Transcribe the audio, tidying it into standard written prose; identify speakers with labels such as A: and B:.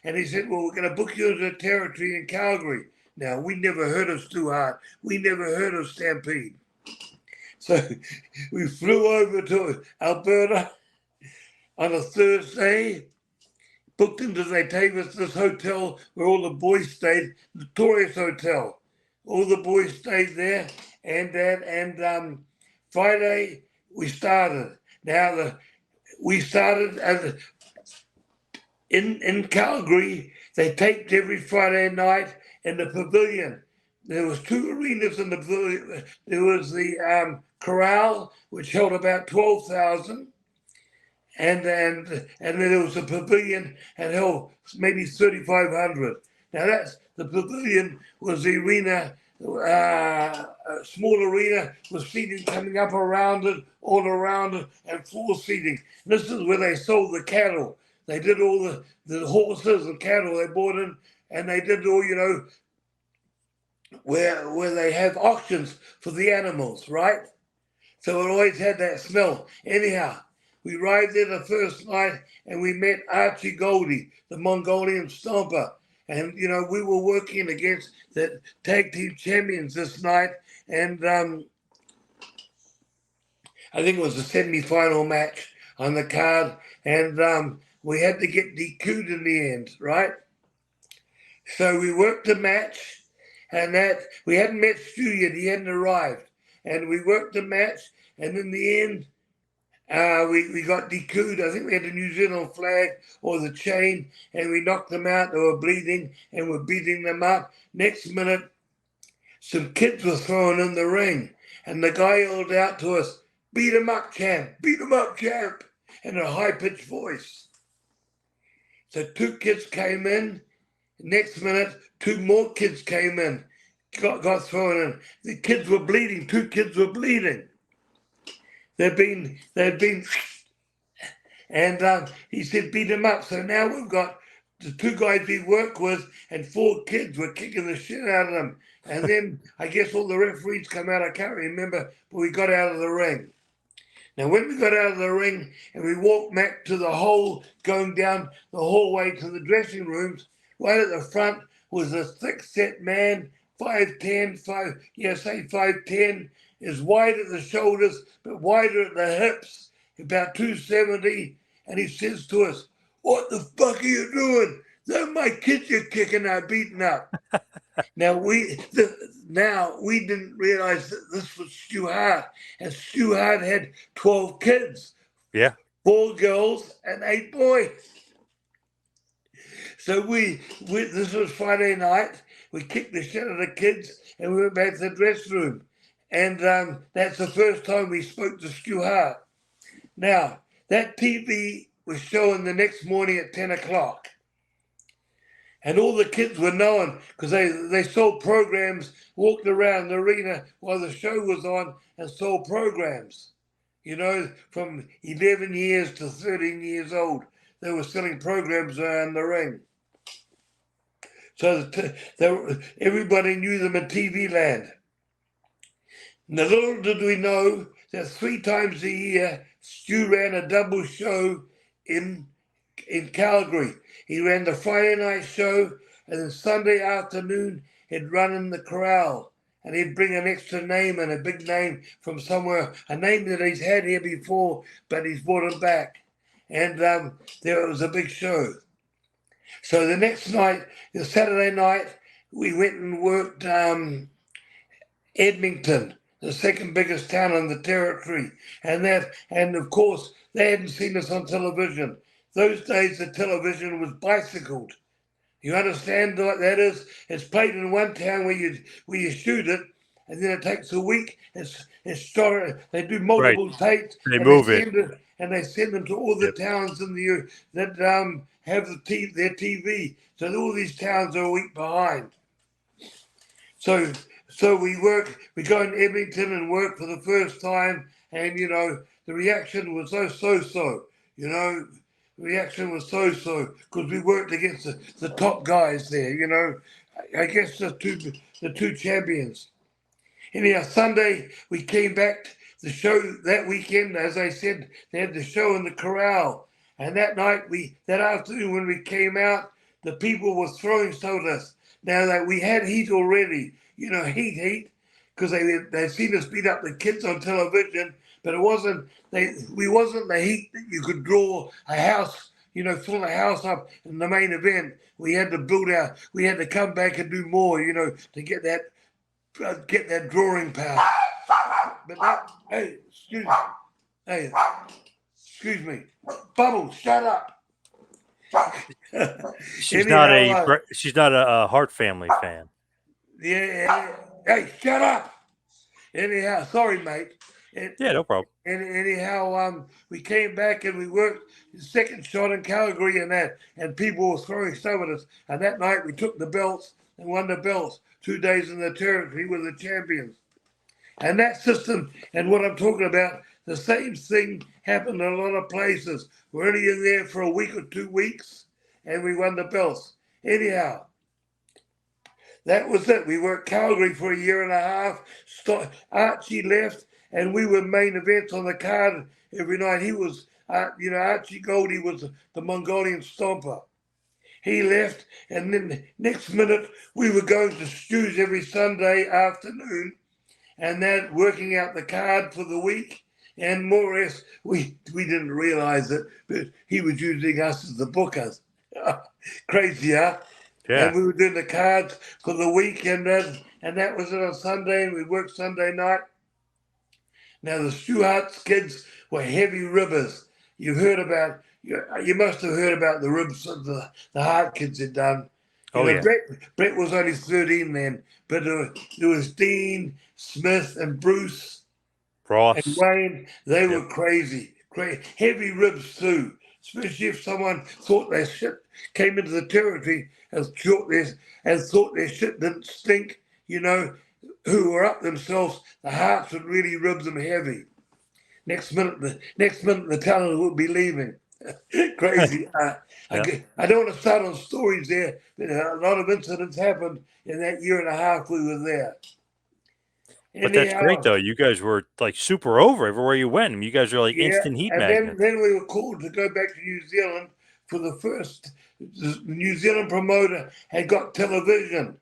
A: And he said, well, we're going to book you into a territory in Calgary. Now, we never heard of Stu Hart. We never heard of Stampede. So we flew over to Alberta on a Thursday, booked into, they gave us this hotel where all the boys stayed, Notorious Hotel. All the boys stayed there, and Friday we started. Now we started in Calgary. They taped every Friday night in the pavilion. There was two arenas in the pavilion. There was the corral, which held about 12,000. And then there was a pavilion and held maybe 3,500. Now the pavilion was the arena, a small arena with seating coming up around it, all around it, and floor seating. And this is where they sold the cattle. They did all the horses and cattle they bought in, and they did all, where they have auctions for the animals, right? So it always had that smell. Anyhow, we arrived there the first night and we met Archie Goldie, the Mongolian stomper. And, we were working against the tag team champions this night. And I think it was a semi-final match on the card. And we had to get DQ'd in the end, right? So we worked the match. And that we hadn't met Stu yet. He hadn't arrived. And we worked the match. And in the end, we got DQ'd. I think we had the New Zealand flag or the chain, and we knocked them out. They were bleeding, and we're beating them up. Next minute, some kids were thrown in the ring, and the guy yelled out to us, "Beat him up, champ! Beat him up, champ!" in a high-pitched voice. So two kids came in. Next minute, two more kids came in, got thrown in. The kids were bleeding. Two kids were bleeding. They've been, and he said, beat him up. So now we've got the two guys we work with and four kids were kicking the shit out of them. And then I guess all the referees come out. I can't remember, but we got out of the ring. Now, when we got out of the ring and we walked back to the hole, going down the hallway to the dressing rooms, right at the front was a thick-set man, 5'10", 5'10", is wide at the shoulders, but wider at the hips, about 270. And he says to us, "What the fuck are you doing? They're my kids you're kicking out, beating up." Now we didn't realize that this was Stu Hart, and Stu Hart had 12 kids.
B: Yeah.
A: 4 girls and 8 boys. So this was Friday night. We kicked the shit out of the kids, and we went back to the dressing room. And that's the first time we spoke to Stu Hart. Now, that TV was showing the next morning at 10 o'clock. And all the kids were knowing because they sold programs, walked around the arena while the show was on and sold programs. From 11 years to 13 years old, they were selling programs around the ring. So everybody knew them in TV land. Now, little did we know that 3 times a year, Stu ran a double show in Calgary. He ran the Friday night show, and then Sunday afternoon, he'd run in the corral. And he'd bring an extra name and a big name from somewhere, a name that he's had here before, but he's brought him back. And there was a big show. So the next night, the Saturday night, we went and worked Edmonton, the second biggest town in the territory. And of course, they hadn't seen us on television. Those days, the television was bicycled. You understand what that is? It's played in one town where you shoot it, and then it takes a week. It's started. They do multiple tapes.
B: They move it.
A: And they send them to all the towns in the that have their TV. So all these towns are a week behind. So we go in Edmonton and work for the first time, and the reaction was so. The reaction was so because we worked against the top guys there. I guess the two champions. Anyhow, Sunday we came back. The show that weekend, as I said, they had the show in the corral. And that night, that afternoon when we came out, the people were throwing stuff at us. Now that we had heat already, heat, because they'd seen us beat up the kids on television, but it wasn't we wasn't the heat that you could draw a house, fill a house up in the main event. We had to we had to come back and do more, to get that drawing power. But hey, excuse me, Bubbles, shut up.
B: She's not a Hart family fan.
A: Yeah. Hey, shut up. Anyhow, sorry, mate.
B: Yeah, no problem.
A: Anyhow, we came back and we worked the second shot in Calgary and people were throwing stuff at us. And that night we took the belts and won the belts. 2 days in the territory, we were the champions. And that system, and what I'm talking about, the same thing happened in a lot of places. We're only in there for a week or 2 weeks, and we won the belts. Anyhow, that was it. We worked Calgary for a year and a half. Archie left, and we were main events on the card every night. He was, Archie Goldie was the Mongolian Stomper. He left, and then the next minute we were going to Stu's every Sunday afternoon, and then working out the card for the week. And more or less, we didn't realize it, but he was using us as the bookers. Crazy, huh?
B: Yeah.
A: And we were doing the cards for the week, and that was it on Sunday, and we worked Sunday night. Now, the Stu Hart kids were heavy ribbers. You must have heard about the ribs that the Hart kids had done.
B: Yeah.
A: Brett was only 13 then, but there was Dean, Smith, and Bruce,
B: Ross,
A: and Wayne. They were crazy. Heavy ribs too, especially if someone thought their shit came into the territory and thought their shit didn't stink, who were up themselves, the Harts would really rib them heavy. Next minute the talent would be leaving. Crazy. I don't want to start on stories there, but a lot of incidents happened in that year and a half we were there.
B: But that's great, though. You guys were like super over everywhere you went. I mean, you guys were like instant heat magnets.
A: Then we were called to go back to New Zealand for the first. The New Zealand promoter had got television,